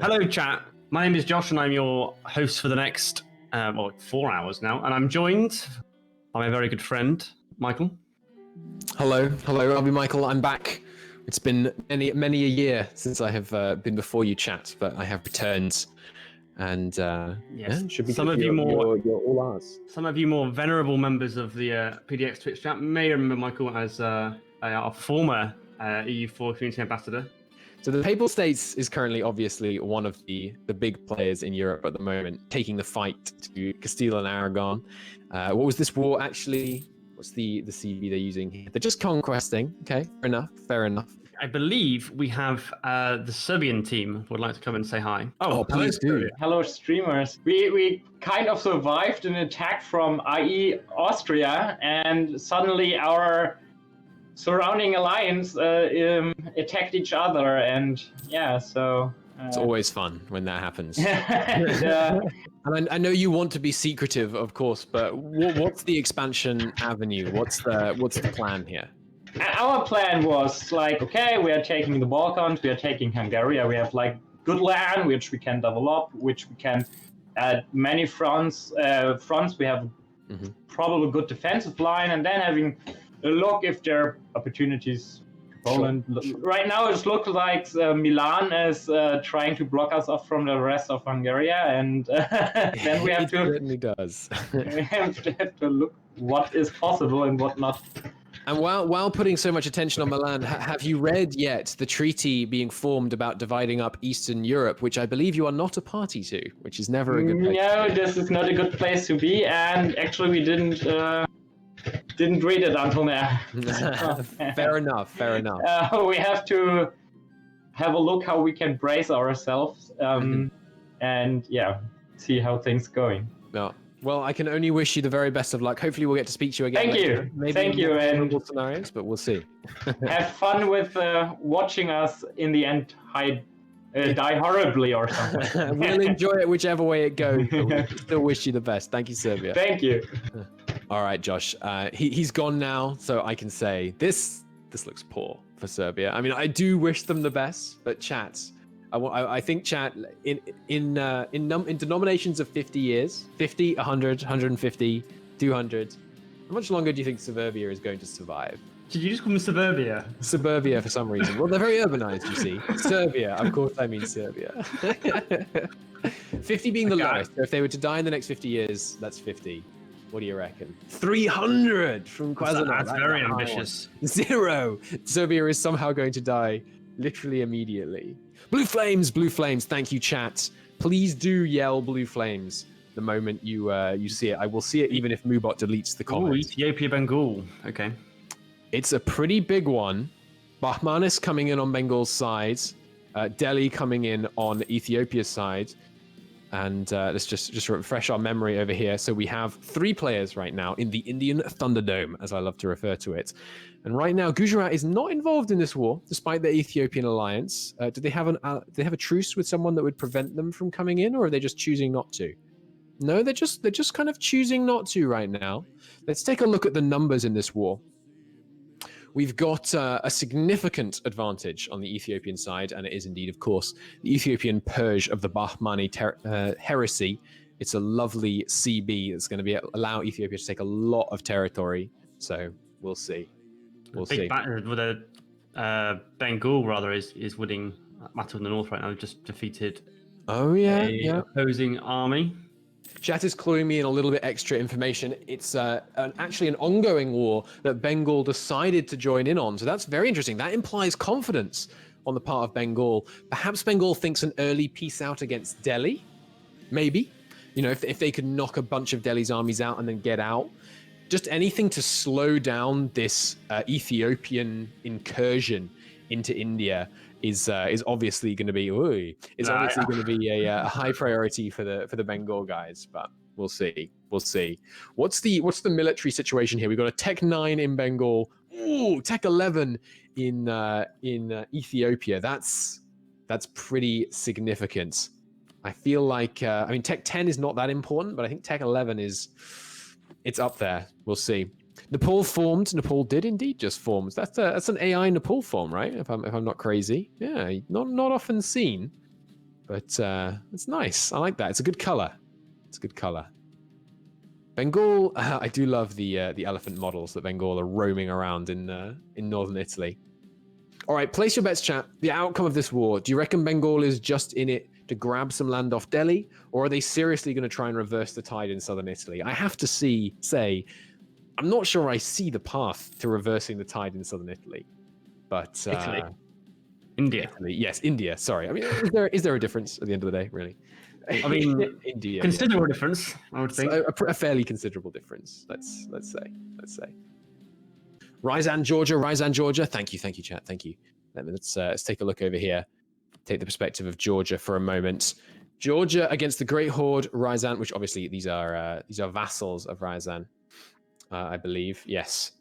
Hello, chat. My name is Josh, and I'm your host for the next 4 hours now. And I'm joined by my very good friend, Michael. Hello, I'll be Michael. I'm back. It's been many a year since I have been before you, chat, but I have returned, and Yes, should be some of you more. You're all ours. Some of you more venerable members of the PDX Twitch chat may remember Michael as our former EU4 community ambassador. So the Papal States is currently obviously one of the big players in Europe at the moment, taking the fight to Castile and Aragon. What was this war actually? What's the CB they're using here? They're just conquesting. Okay, fair enough. I believe we have the Serbian team would like to come and say hi. Oh, please do. Hello, streamers. We kind of survived an attack from IE Austria, and suddenly our surrounding alliance attacked each other, and yeah, so... It's always fun when that happens. Yeah. And I know you want to be secretive, of course, but what's the expansion avenue? What's the plan here? Our plan was like, okay, we are taking the Balkans, we are taking Hungary, we have like good land which we can develop, which we can add many fronts. We have probably a good defensive line, and then having a look if there are opportunities. Poland. Sure. Right now, it looks like Milan is trying to block us off from the rest of Hungary, and then we have to. It certainly does. We have to look what is possible and what not. And while putting so much attention on Milan, have you read yet the treaty being formed about dividing up Eastern Europe, which I believe you are not a party to, which is never a good place. No, this is not a good place to be, and actually we didn't read it until now. Fair enough. We have to have a look how we can brace ourselves, and see how things going. No. Well, I can only wish you the very best of luck. Hopefully, we'll get to speak to you again. Thank you. Maybe Thank you. And scenarios, but we'll see. Have fun with watching us in the end die horribly or something. We'll enjoy it whichever way it goes. But we still wish you the best. Thank you, Serbia. Thank you. All right, Josh. He's gone now, so I can say this looks poor for Serbia. I mean, I do wish them the best, but chat. I think chat in denominations of 50 years, 50, 100, 150, 200. How much longer do you think Serbia is going to survive? Did you just call them Suburbia? Suburbia for some reason. Well, they're very urbanized, you see. Serbia, of course I mean Serbia. 50 being the lowest. So if they were to die in the next 50 years, that's 50. What do you reckon? 300 from Kwazanov. That's very ambitious. 0. Serbia is somehow going to die literally immediately. Blue flames. Thank you, chat. Please do yell blue flames the moment you see it. I will see it even if Mubot deletes the comment. Ethiopia, Bengal. Okay. It's a pretty big one. Bahmanis coming in on Bengal's side. Delhi coming in on Ethiopia's side. And let's just refresh our memory over here. So we have 3 players right now in the Indian Thunderdome, as I love to refer to it. And right now, Gujarat is not involved in this war, despite the Ethiopian alliance. Do they have a truce with someone that would prevent them from coming in, or are they just choosing not to? No, they're just kind of choosing not to right now. Let's take a look at the numbers in this war. We've got a significant advantage on the Ethiopian side, and it is indeed, of course, the Ethiopian purge of the Bahmani heresy. It's a lovely CB that's going to allow Ethiopia to take a lot of territory. So we'll see. Big battle with Bengal rather is winning Matter in the North right now. Just defeated. Oh yeah. Opposing army. Chat is cluing me in a little bit extra information. It's actually an ongoing war that Bengal decided to join in on. So that's very interesting. That implies confidence on the part of Bengal. Perhaps Bengal thinks an early peace out against Delhi. Maybe. You know, if they could knock a bunch of Delhi's armies out and then get out. Just anything to slow down this Ethiopian incursion into India is obviously going to be a high priority for the Bengal guys, but we'll see. What's the military situation here? We've got a Tech 9 in Bengal, Tech 11 in Ethiopia. That's pretty significant. I feel like Tech 10 is not that important, but I think Tech 11 it's up there. We'll see. Nepal formed. Nepal did indeed just form. That's an AI Nepal form, right? If I'm not crazy. Yeah, not often seen. But it's nice. I like that. It's a good color. It's a good color. Bengal, I do love the elephant models that Bengal are roaming around in northern Italy. All right, place your bets, chat. The outcome of this war. Do you reckon Bengal is just in it to grab some land off Delhi, or are they seriously going to try and reverse the tide in southern Italy? I have to say, I'm not sure I see the path to reversing the tide in southern Italy. But Italy. India. Italy, yes, India. Sorry. I mean, is there a difference at the end of the day, really? I mean, India. considerable difference, I would think. A fairly considerable difference. Let's say. Ryazan, Georgia. Thank you, chat. Thank you. Let's take a look over here. Take the perspective of Georgia for a moment. Georgia against the Great Horde, Ryazan, which obviously these are vassals of Ryazan, I believe. Yes.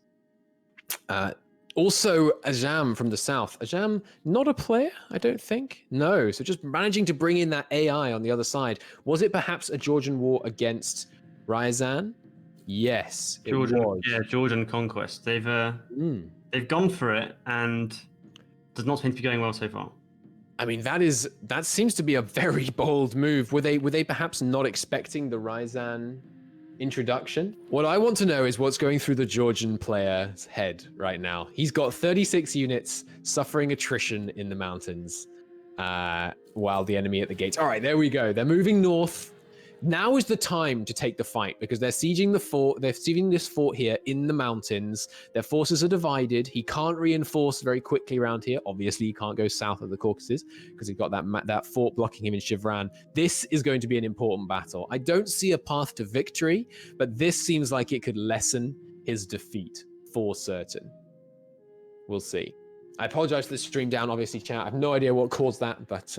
Also, Ajam from the south. Ajam, not a player, I don't think. No, so just managing to bring in that AI on the other side. Was it perhaps a Georgian war against Ryazan? Yes, it was. Yeah, Georgian conquest. They've gone for it, and does not seem to be going well so far. I mean, that seems to be a very bold move. Were they perhaps not expecting the Ryazan introduction? What I want to know is what's going through the Georgian player's head right now. He's got 36 units suffering attrition in the mountains, while the enemy at the gates. All right, there we go. They're moving north. Now is the time to take the fight because they're sieging the fort. They're sieging this fort here in the mountains. Their forces are divided. He can't reinforce very quickly around here. Obviously, he can't go south of the Caucasus because he's got that fort blocking him in Shivran. This is going to be an important battle. I don't see a path to victory, but this seems like it could lessen his defeat for certain. We'll see. I apologize for the stream down, obviously, chat. I have no idea what caused that, but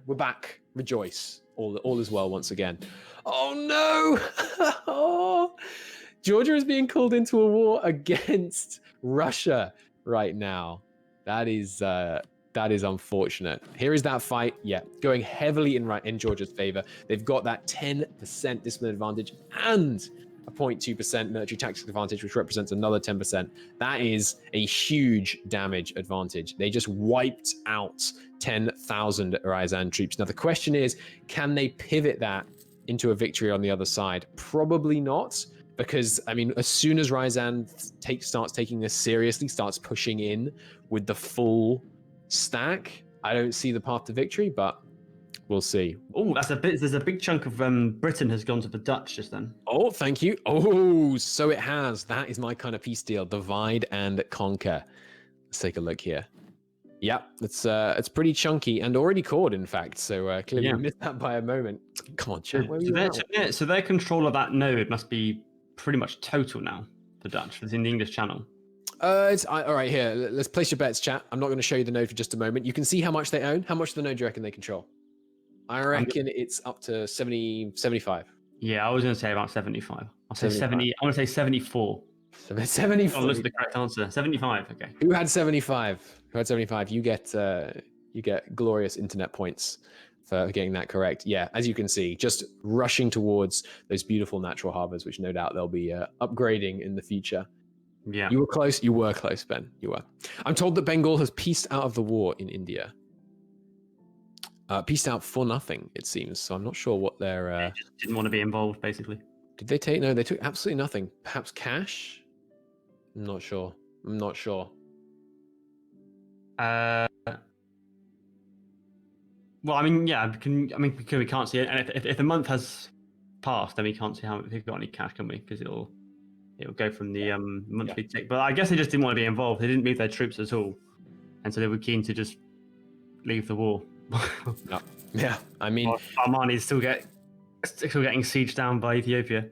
we're back. Rejoice. All is well once again. Oh no! Georgia is being called into a war against Russia right now. That is unfortunate. Here is that fight. Yeah, going heavily in Georgia's favor. They've got that 10% discipline advantage and a 0.2% military tactics advantage, which represents another 10%. That is a huge damage advantage. They just wiped out 10,000 Ryazan troops. Now the question is, can they pivot that into a victory on the other side? Probably not, because I mean, as soon as Ryazan starts taking this seriously, starts pushing in with the full stack, I don't see the path to victory, but we'll see. Oh, there's a big chunk of Britain has gone to the Dutch just then. Oh, thank you. Oh, so it has. That is my kind of peace deal. Divide and conquer. Let's take a look here. Yeah, it's pretty chunky and already cored, in fact. So clearly we missed that by a moment. Come on, chat. So their control of that node must be pretty much total now. The Dutch, it's in the English Channel. All right. Here, let's place your bets, chat. I'm not going to show you the node for just a moment. You can see how much they own. How much of the node do you reckon they control? I reckon it's up to 70, 75. Yeah, I was going to say about 75. I'll say 70. I want to say 74. 74. Oh, that's the correct answer. 75. Okay. Who had 75? You get glorious internet points for getting that correct. Yeah, as you can see, just rushing towards those beautiful natural harbors, which no doubt they'll be upgrading in the future. Yeah. You were close. You were close, Ben. You were. I'm told that Bengal has pieced out of the war in India. Pieced out for nothing, it seems. So I'm not sure what their... They just didn't want to be involved, basically. Did they take... No, they took absolutely nothing. Perhaps cash? I'm not sure. Well, I mean, yeah, because we can't see it. And if a month has passed, then we can't see if we've got any cash, can we? Because it'll go from the monthly tick. But I guess they just didn't want to be involved. They didn't move their troops at all. And so they were keen to just leave the war. No. Yeah, I mean, Armani is still getting sieged down by Ethiopia.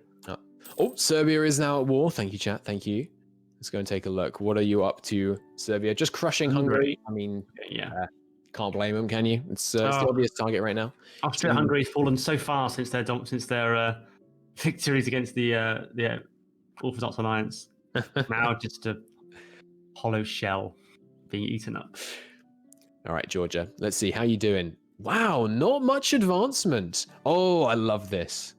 Oh, Serbia is now at war. Thank you, chat. Thank you. Let's go and take a look. What are you up to, Serbia? Just crushing Hungary. I mean, can't blame them, can you? It's the obvious target right now. Austria-Hungary's fallen so far since their victories against the Orthodox Alliance. Now just a hollow shell being eaten up. All right, Georgia. Let's see. How you doing? Wow, not much advancement. Oh, I love this.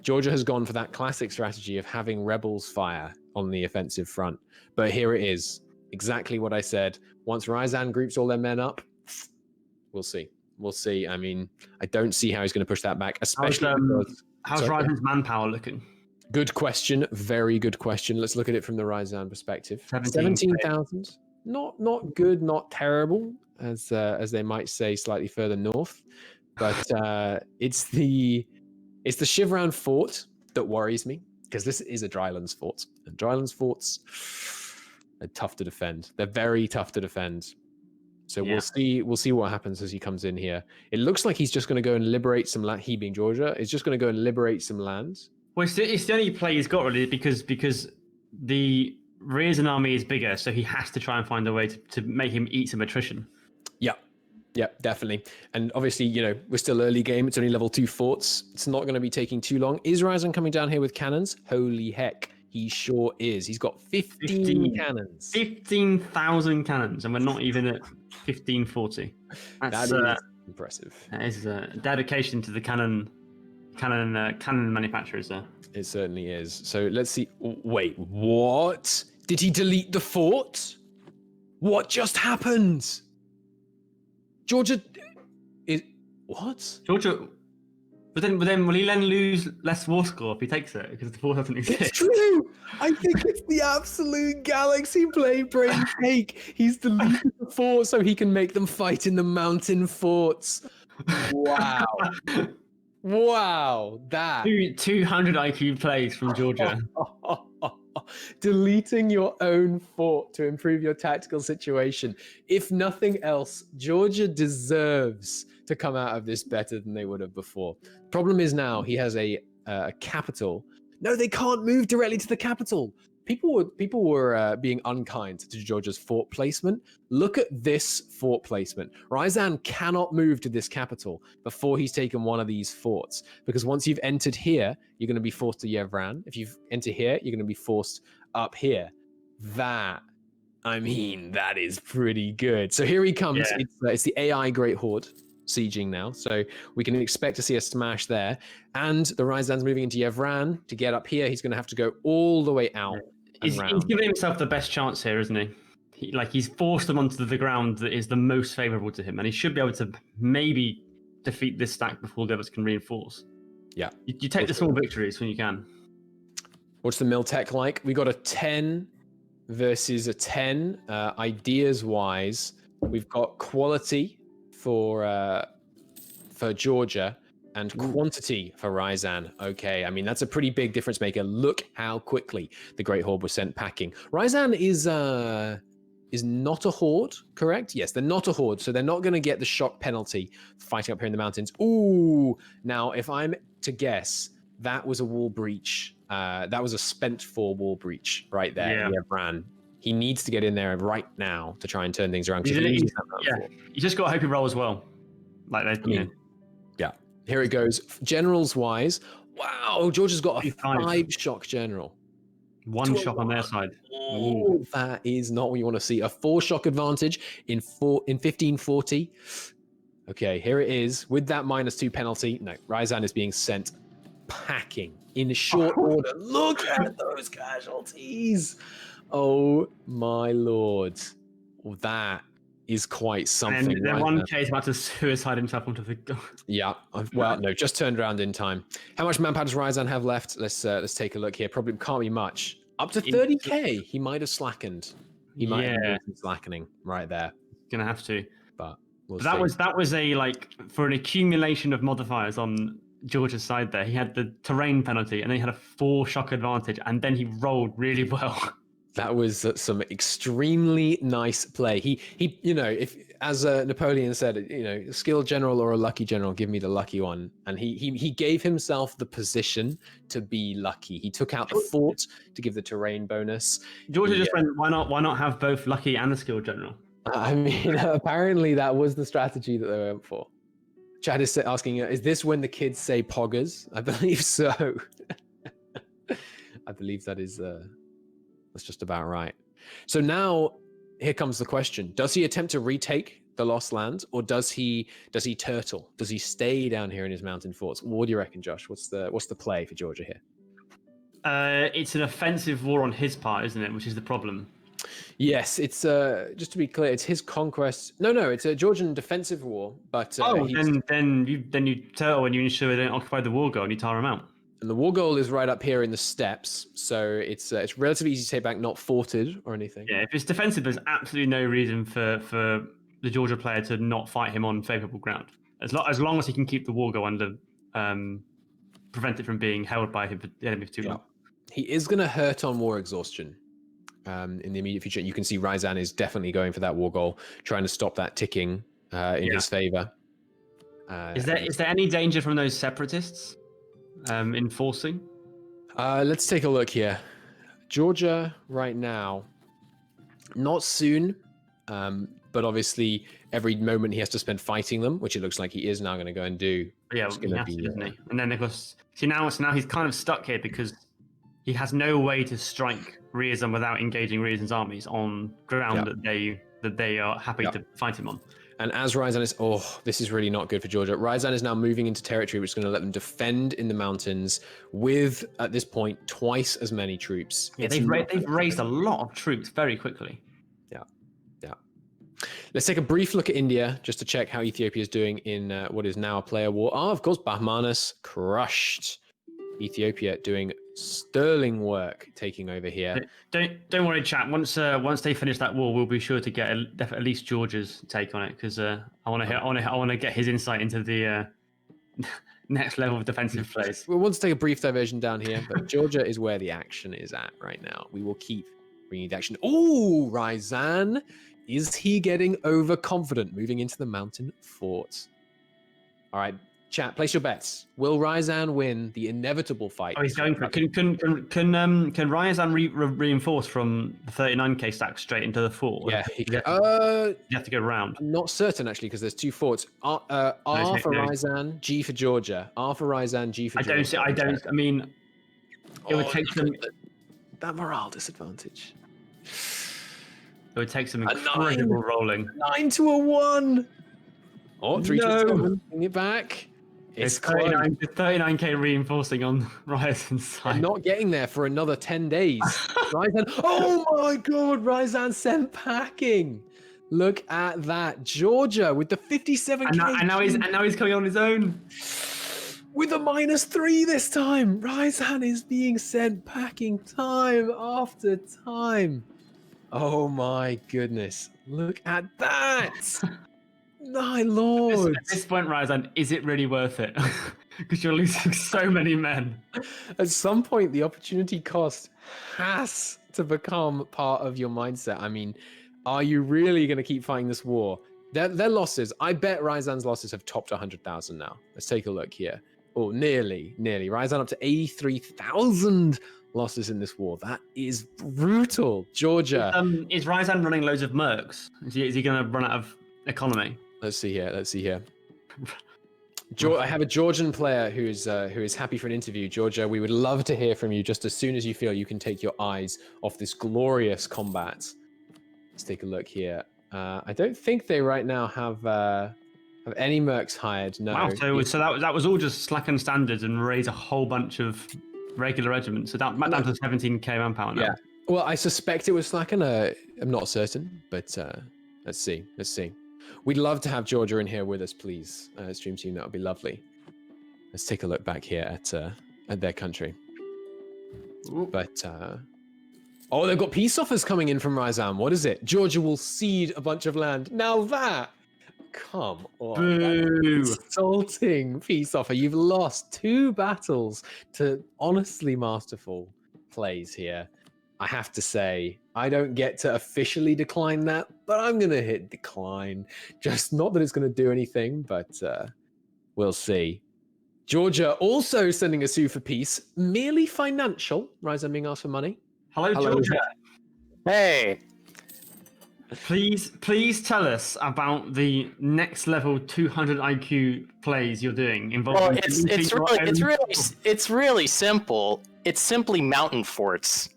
Georgia has gone for that classic strategy of having rebels fire on the offensive front. But here it is. Exactly what I said. Once Ryazan groups all their men up, we'll see. We'll see. I mean, I don't see how he's going to push that back, How's, especially because... how's Sorry, Ryzen's manpower looking? Good question. Very good question. Let's look at it from the Ryazan perspective. 17,000. 17,000. Not good, not terrible, as they might say slightly further north. But it's the Shivran fort that worries me, because this is a drylands fort, and drylands forts are tough to defend. They're very tough to defend. So we'll see what happens as he comes in here. It looks like he's just going to go and liberate some land. He being Georgia is just going to go and liberate some lands. Well, it's the only play he's got really, because the Ryazan army is bigger, so he has to try and find a way to make him eat some attrition. Yeah, definitely. And obviously, we're still early game. It's only level 2 forts. It's not going to be taking too long. Is Ryazan coming down here with cannons? Holy heck, he sure is. He's got 15 cannons. 15,000 cannons, and we're not even at 1540. That is impressive. That is a dedication to the cannon manufacturers there. It certainly is. So let's see. Wait, what? Did he delete the fort? What just happened? Georgia is what? Georgia, but then will he then lose less war score if he takes it because the fort doesn't exist? It's true. I think it's the absolute galaxy brain cake. He's deleted the fort so he can make them fight in the mountain forts. Wow. Wow, that 200 IQ plays from Georgia. Deleting your own fort to improve your tactical situation. If nothing else, Georgia deserves to come out of this better than they would have before. Problem is now he has a capital. No, they can't move directly to the capital. People were being unkind to Georgia's fort placement. Look at this fort placement. Ryazan cannot move to this capital before he's taken one of these forts, because once you've entered here, you're going to be forced to Yerevan. If you've entered here, you're going to be forced up here. That is pretty good. So here he comes. Yeah. It's the AI Great Horde sieging now, so we can expect to see a smash there. And the Ryazan's moving into Yerevan. To get up here, he's going to have to go all the way out. He's giving himself the best chance here, isn't he? He's forced them onto the ground that is the most favourable to him, and he should be able to maybe defeat this stack before the others can reinforce. Yeah. You take the small victories when you can. What's the mill tech like? We got a 10 versus a 10. Ideas-wise, we've got quality for Georgia, and quantity for Ryazan. Okay, I mean, that's a pretty big difference maker. Look how quickly the Great Horde was sent packing. Ryazan is not a horde, correct? Yes, they're not a horde, so they're not going to get the shock penalty fighting up here in the mountains. Ooh, now, if I'm to guess, that was a wall breach. That was a spent for wall breach right there. Yeah, Bran. He needs to get in there right now to try and turn things around. You just got to hope he rolls well. Yeah. Here it goes. Generals wise, wow, Georgia's got a 5 shock general. 1 shock on their side. Oh, that is not what you want to see. A 4 shock advantage in 1540. Okay, here it is with that -2 penalty. No, Ryazan is being sent packing in short order. Look at those casualties. Oh my lord. That is quite something. And then one case about to suicide himself onto the... Yeah, well, no, just turned around in time. How much manpower does Ryazan have left? Let's take a look here. Probably can't be much. Up to 30k. He might have slackened. He might have been slackening right there. Gonna have to. But that was a for an accumulation of modifiers on Georgia's side there. He had the terrain penalty, and then he had a 4 shock advantage, and then he rolled really well. That was some extremely nice play. He if as Napoleon said, a skilled general or a lucky general, give me the lucky one. And he gave himself the position to be lucky. He took out the fort to give the terrain bonus. Georgia just went, why not have both lucky and the skilled general? I mean, apparently that was the strategy that they went for. Chad is asking, is this when the kids say poggers? I believe so. I believe that is... That's just about right. So now here comes the question. Does he attempt to retake the lost land, or does he turtle? Does he stay down here in his mountain forts? What do you reckon, Josh? What's the play for Georgia here? It's an offensive war on his part, isn't it? Which is the problem. Yes, it's just to be clear, it's his conquest. No, it's a Georgian defensive war. But then you turtle and you ensure they don't occupy the war goal and you tire them out. and the war goal is right up here in the steppes, so it's relatively easy to take back, not forted or anything. Yeah, if it's defensive, there's absolutely no reason for the Georgia player to not fight him on favourable ground. As long as he can keep the war goal under, prevent it from being held by the enemy for too long. He is going to hurt on war exhaustion. In the immediate future, you can see Ryazan is definitely going for that war goal, trying to stop that ticking in his favor. Is there any danger from those separatists enforcing? Let's take a look here. Georgia right now, not soon, but obviously every moment he has to spend fighting them, which it looks like he is now going to go and do. Yeah, he has to, isn't he? And then of course, now he's kind of stuck here because he has no way to strike Ryazan without engaging Ryazan's armies on ground that they are happy to fight him on. And as Ryazan is, this is really not good for Georgia. Ryazan is now moving into territory which is going to let them defend in the mountains with, at this point, twice as many troops. Yeah, they've raised a lot of troops very quickly. Yeah. Let's take a brief look at India just to check how Ethiopia is doing in what is now a player war. Of course, Bahmanis crushed. Ethiopia doing sterling work taking over here. Don't worry, chat. Once they finish that war, we'll be sure to get at least Georgia's take on it because I want to get his insight into the next level of defensive plays. We want to take a brief diversion down here, but Georgia is where the action is at right now. We will keep bringing the action. Oh, Ryazan, is he getting overconfident moving into the mountain fort? All right. Chat, place your bets. Will Ryazan win the inevitable fight? Oh, he's going for it. Can Ryazan reinforce from the 39k stack straight into the fort? Yeah, you have to go round. I'm not certain actually because there's two forts. R for Ryazan, G for Georgia. R for Ryazan, G for Georgia. I mean, it would take some that morale disadvantage. It would take some incredible rolling. 9 to a 1. Oh, 3 to 7. Bring it back. It's 39k reinforcing on Ryazan's side. I'm not getting there for another 10 days. Ryazan, oh my god, Ryazan sent packing. Look at that. Georgia with the 57k. And now he's coming on his own. With a -3 this time. Ryazan is being sent packing time after time. Oh my goodness. Look at that. My lord! At this point, Ryazan, is it really worth it? Because you're losing so many men. At some point, the opportunity cost has to become part of your mindset. I mean, are you really going to keep fighting this war? Their losses, I bet Ryazan's losses have topped 100,000 now. Let's take a look here. Oh, nearly. Ryazan up to 83,000 losses in this war. That is brutal. Georgia. Is Ryazan running loads of mercs? Is he going to run out of economy? Let's see here. I have a Georgian player who is happy for an interview. Georgia, we would love to hear from you just as soon as you feel you can take your eyes off this glorious combat. Let's take a look here. I don't think they right now have any mercs hired. No. Wow. So that was all just slacken standards and raise a whole bunch of regular regiments. So down to 17k manpower now. Yeah. Well, I suspect it was slacken. I'm not certain, but let's see. We'd love to have Georgia in here with us, please. Stream team, that would be lovely. Let's take a look back here at their country. But they've got peace offers coming in from Ryazan. What is it? Georgia will cede a bunch of land. Now that, come on, insulting peace offer. You've lost 2 battles to honestly masterful plays here. I have to say, I don't get to officially decline that, but I'm going to hit decline. Just not that it's going to do anything, but we'll see. Georgia also sending a sue for peace, merely financial. Ryazan being asked for money. Hello, Georgia. Hey. Please tell us about the next level 200 IQ plays you're doing involving. Well, it's really simple. It's simply mountain forts.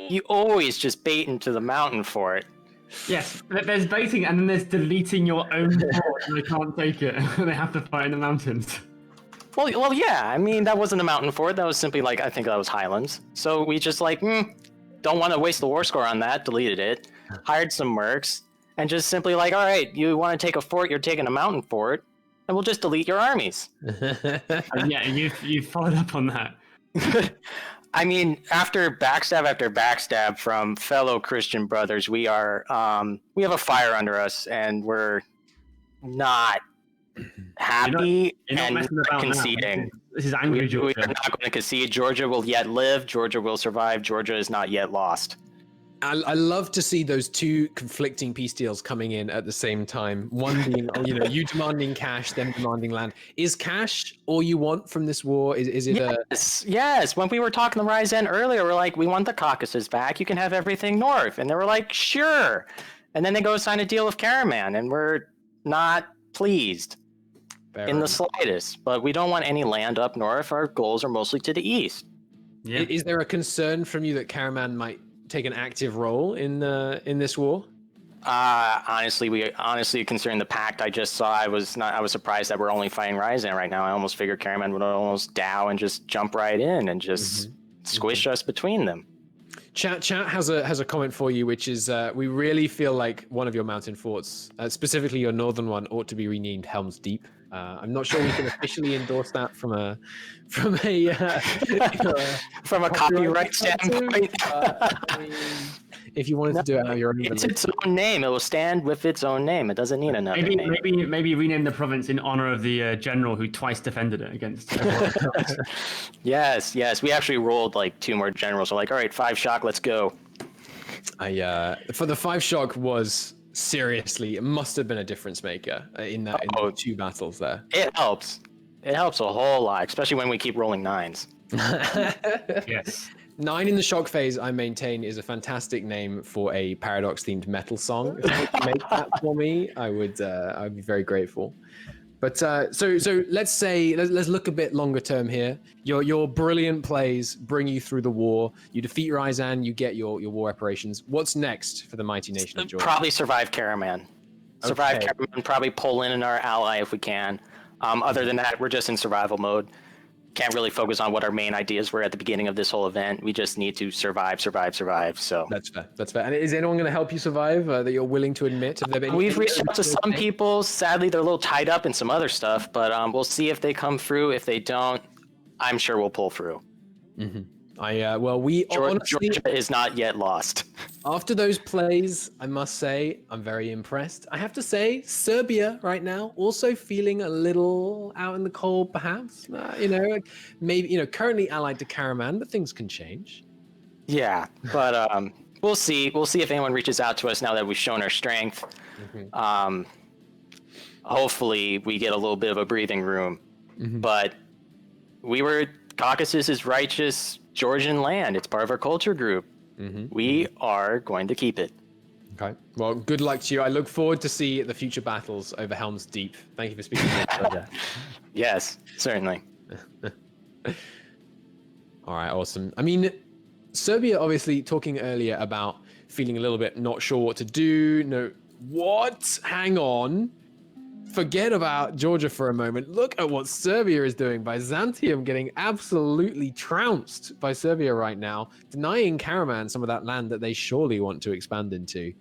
You always just bait into the mountain fort. Yes, there's baiting and then there's deleting your own fort and they can't take it. They have to fight in the mountains. Well, yeah. I mean, that wasn't a mountain fort. That was simply I think that was highlands. So we just don't want to waste the war score on that, deleted it, hired some mercs, and just simply like, all right, you want to take a fort, you're taking a mountain fort, and we'll just delete your armies. Yeah, you've followed up on that. I mean, after backstab from fellow Christian brothers, we have a fire under us, and we're not happy you're not and messing about conceding. now. This is angry We Georgia. are not going to concede. Georgia will yet live. Georgia will survive. Georgia is not yet lost. I love to see those two conflicting peace deals coming in at the same time. One being, you demanding cash, them demanding land. Is cash all you want from this war? Is it Yes. When we were talking to Ryazan earlier, we're like, we want the Caucasus back. You can have everything north. And they were like, sure. And then they go sign a deal with Karaman, and we're not pleased in the slightest. But we don't want any land up north. Our goals are mostly to the east. Yeah. Is there a concern from you that Karaman might take an active role in this war? Honestly, considering the pact I just saw, I was surprised that we're only fighting Ryazan right now. I almost figured Karaman would almost dow and just jump right in and just squish us between them. Chat has a comment for you, which is we really feel like one of your mountain forts, specifically your northern one, ought to be renamed Helms Deep. I'm not sure we can officially endorse that from a copyright standpoint. If you wanted to do it out of your own, it's its own name. It will stand with its own name. It doesn't need another name. Maybe rename the province in honor of the general who twice defended it against. Yes. We actually rolled like 2 more generals. We're like, all right, 5 shock, let's go. For the 5 shock was seriously, it must have been a difference maker in the 2 battles there. It helps. It helps a whole lot, especially when we keep rolling 9s. Yes. 9 in the shock phase, I maintain, is a fantastic name for a paradox-themed metal song. If you could make that for me, I'd be very grateful. But so let's look a bit longer term here. Your brilliant plays bring you through the war. You defeat Ryazan, you get your war reparations. What's next for the mighty nation of Georgia? Probably survive Karaman. Survive Karaman, probably pull in our ally if we can. Other than that, we're just in survival mode. Can't really focus on what our main ideas were at the beginning of this whole event. We just need to survive. So that's fair. And is anyone going to help you survive that you're willing to admit? We've reached out to some people. Sadly, they're a little tied up in some other stuff, but we'll see if they come through. If they don't, I'm sure we'll pull through. Mm-hmm. Georgia is not yet lost. After those plays, I must say, I'm very impressed. I have to say, Serbia right now also feeling a little out in the cold, perhaps. Maybe currently allied to Karaman, but things can change. Yeah, but we'll see. We'll see if anyone reaches out to us now that we've shown our strength. Mm-hmm. Hopefully, we get a little bit of a breathing room. Mm-hmm. But Caucasus is righteous Georgian land. It's part of our culture group. Mm-hmm. We are going to keep it. Okay. Well, good luck to you. I look forward to see the future battles over Helms Deep. Thank you for speaking to me, Georgia. Yes, certainly. All right, awesome. I mean, Serbia obviously talking earlier about feeling a little bit not sure what to do. No, what? Hang on. Forget about Georgia for a moment. Look at what Serbia is doing. Byzantium getting absolutely trounced by Serbia right now, denying Karaman some of that land that they surely want to expand into.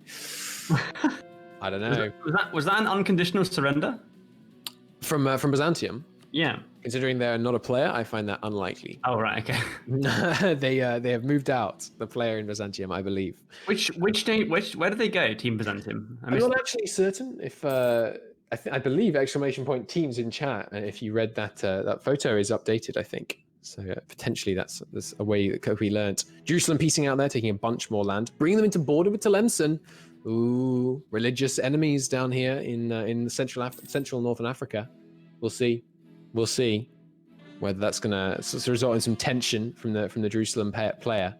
I don't know. Was that an unconditional surrender? From Byzantium? Yeah. Considering they're not a player, I find that unlikely. Oh, right, okay. They have moved out, the player in Byzantium, I believe. Where did they go, Team Byzantium? I'm not actually certain if... I believe !teams in chat. If you read that photo is updated, I think. So potentially that's a way that could be learnt. Jerusalem piecing out there, taking a bunch more land, bringing them into border with Tlemcen. Ooh, religious enemies down here in central northern Africa. We'll see whether that's gonna result in some tension from the Jerusalem player.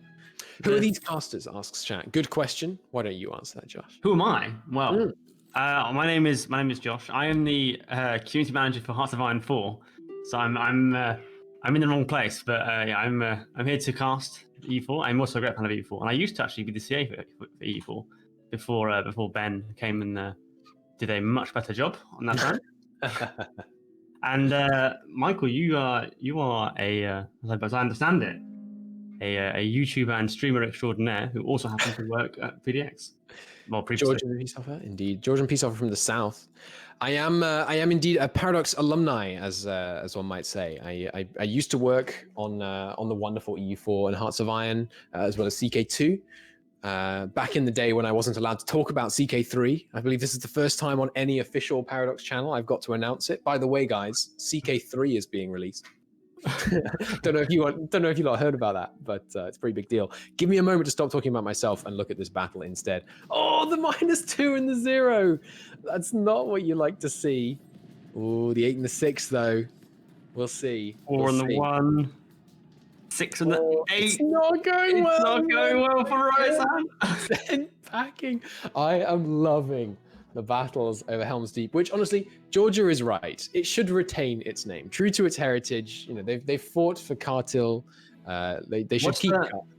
Who are these casters? Asks chat. Good question. Why don't you answer that, Josh? Who am I? Well. My name is Josh. I am the community manager for Hearts of Iron 4. So I'm in the wrong place, but I'm here to cast EU4. I'm also a great fan of EU4, and I used to actually be the CA for EU4 before Ben came and did a much better job on that front. And Michael, you are as I understand it, a YouTuber and streamer extraordinaire who also happens to work at PDX. Well, previously. Georgian peace officer, indeed. Georgian peace officer from the south. I am indeed a Paradox alumni, as one might say. I used to work on the wonderful EU4 and Hearts of Iron, as well as CK2. Back in the day when I wasn't allowed to talk about CK3, I believe this is the first time on any official Paradox channel I've got to announce it. By the way, guys, CK3 is being released. don't know if you lot heard about that, but it's a pretty big deal. Give me a moment to stop talking about myself and look at this battle instead. Oh, the -2 and the 0. That's not what you like to see. Oh, the 8 and the 6 though. We'll see. 4 and the 1. 6 and the 8. It's not going well. It's not going well for Ryazan. Packing. I am loving the battles over Helms Deep, which honestly, Georgia is right. It should retain its name, true to its heritage. You know, they've fought for Kartil. They should keep.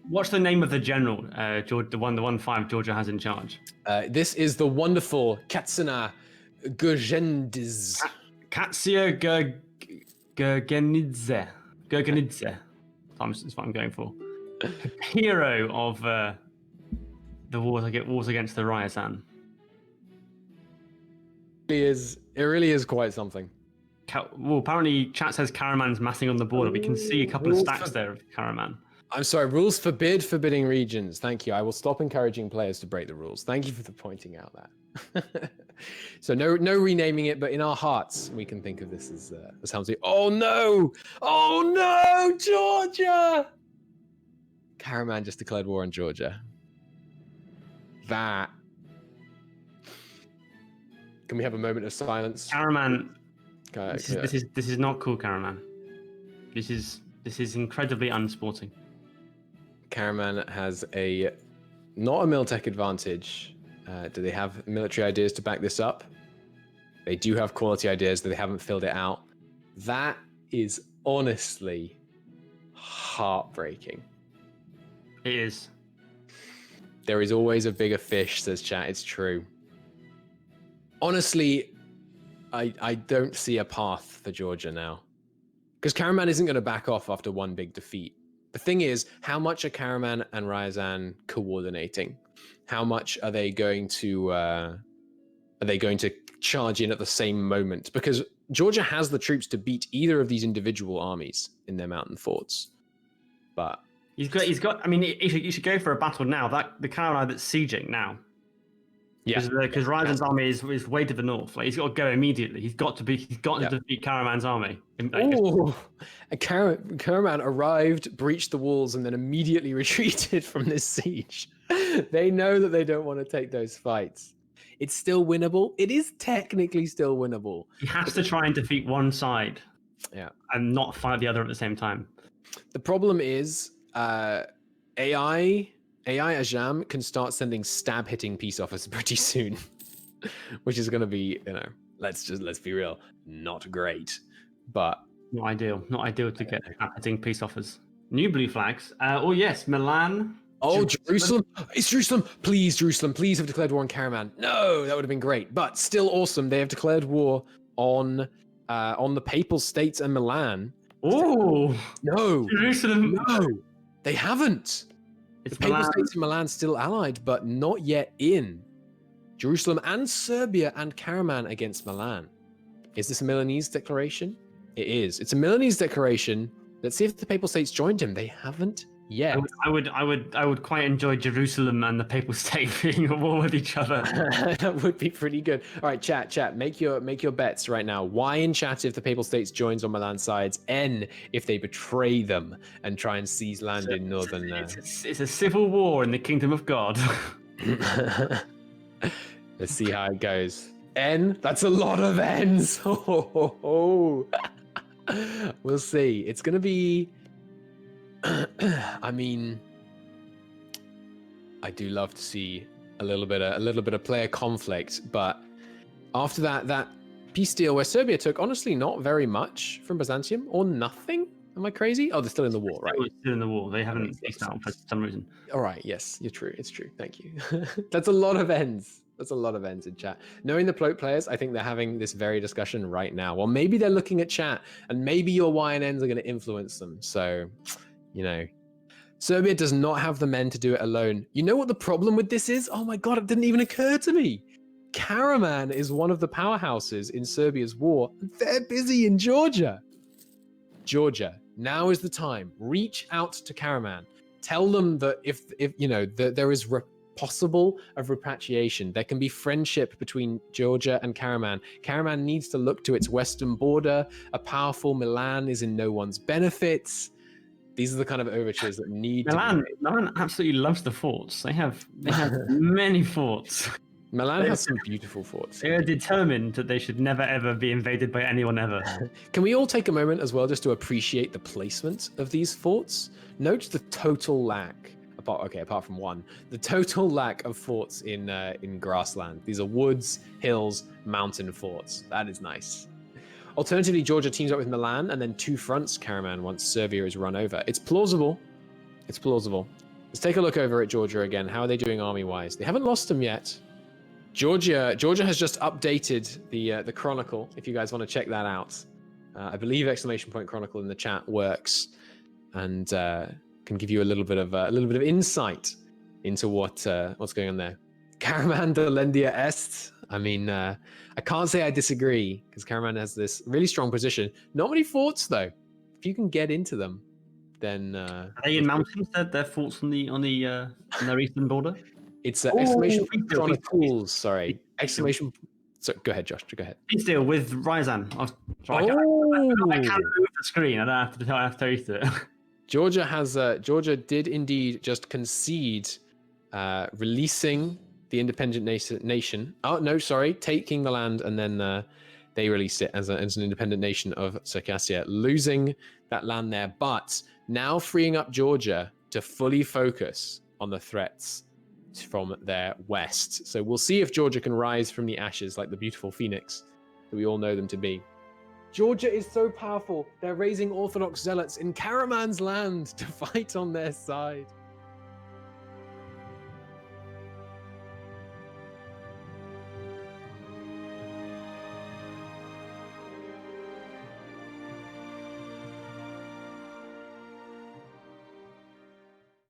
What's the name of the general? The 1-5 Georgia has in charge. This is the wonderful Katsina Gurgendiz. Katsia Gurgenidze. That's what I'm going for. Hero of the wars against the Ryazan. It really is quite something. Well, apparently chat says Karaman's massing on the border. We can see a couple of stacks there of Karaman. I'm sorry, rules forbid forbidding regions. Thank you. I will stop encouraging players to break the rules. Thank you for pointing out that. So no renaming it, but in our hearts, we can think of this as Helms Deep. Oh no! Oh no, Georgia! Karaman just declared war on Georgia. That. Can we have a moment of silence? Karaman. Okay, this is not cool, Karaman. This is incredibly unsporting. Karaman has not a Miltech advantage. Do they have military ideas to back this up? They do have quality ideas, but they haven't filled it out. That is honestly heartbreaking. It is. There is always a bigger fish, says chat. It's true. Honestly, I don't see a path for Georgia now. Because Karaman isn't going to back off after one big defeat. The thing is, how much are Karaman and Ryazan coordinating? How much are they going to charge in at the same moment? Because Georgia has the troops to beat either of these individual armies in their mountain forts. But he's got. I mean, you should go for a battle now. The Karaman that's sieging now. Yeah, because Ryazan's army is way to the north. Like he's got to go immediately. He's got to defeat Karaman's army. Oh, Karaman arrived, breached the walls, and then immediately retreated from this siege. They know that they don't want to take those fights. It's still winnable. It is technically still winnable. He has to try and defeat one side, and not fight the other at the same time. The problem is AI Ajam can start sending stab-hitting peace officers pretty soon, which is going to be, let's be real, not great. But not ideal to get stab-hitting peace offers. New blue flags. Oh yes, Milan. Oh, Jerusalem! It's Jerusalem! Please, Jerusalem! Please have declared war on Karaman. No, that would have been great, but still awesome. They have declared war on the Papal States and Milan. Oh no, Jerusalem! No, they haven't. The Papal States and Milan still allied, but not yet in. Jerusalem and Serbia and Karaman against Milan. Is this a Milanese declaration? It is. It's a Milanese declaration. Let's see if the Papal States joined him. They haven't yet. I would quite enjoy Jerusalem and the Papal State being at war with each other. That would be pretty good. All right, chat. Make your bets right now. Y in chat if the Papal States joins on Milan sides. N if they betray them and try and seize land in northern. It's a civil war in the kingdom of God. Let's see how it goes. N. That's a lot of N's. We'll see. It's gonna be. I mean, I do love to see a little bit of player conflict, but after that peace deal where Serbia took honestly not very much from Byzantium or nothing. Am I crazy? Oh, they're still in the war, right? They're still in the war. They haven't peaced out for some reason. All right. Yes, you're true. It's true. Thank you. That's a lot of ends. That's a lot of ends in chat. Knowing the Plote players, I think they're having this very discussion right now. Well, maybe they're looking at chat, and maybe your Y and N's are going to influence them. So, Serbia does not have the men to do it alone. You know what the problem with this is? Oh my god, it didn't even occur to me. Karaman is one of the powerhouses in Serbia's war. They're busy in Georgia. Georgia, now is the time. Reach out to Karaman. Tell them that if you know that there is possible of repatriation, there can be friendship between Georgia and Karaman. Karaman needs to look to its western border. A powerful Milan is in no one's benefits. These are the kind of overtures that need to be made. Milan absolutely loves the forts. They have many forts. Milan has some beautiful forts. They are determined that they should never ever be invaded by anyone ever. Can we all take a moment as well just to appreciate the placement of these forts? Note the total lack, apart from one, the total lack of forts in grassland. These are woods, hills, mountain forts. That is nice. Alternatively, Georgia teams up with Milan and then two fronts Karaman once Serbia is run over. It's plausible. It's plausible. Let's take a look over at Georgia again. How are they doing army-wise? They haven't lost them yet. Georgia has just updated the Chronicle. If you guys want to check that out, I believe ! Chronicle in the chat works, and can give you a little bit of insight into what's going on there. Karaman Dolendia Est. I mean, I can't say I disagree because Karaman has this really strong position. Not many forts though. If you can get into them, then are they in mountains? They're forts on their eastern border. It's exclamation Chronicles. Sorry, exclamation. So go ahead, Josh. Go ahead. Peace deal with Ryazan. I can't move the screen. I don't have to tell you to. Georgia did indeed just concede, releasing the independent nation. Oh no, sorry, taking the land, and then they released it as an independent nation of Circassia, losing that land there, but now freeing up Georgia to fully focus on the threats from their west. So we'll see if Georgia can rise from the ashes like the beautiful phoenix that we all know them to be. Georgia is so powerful. They're raising Orthodox zealots in Karaman's land to fight on their side.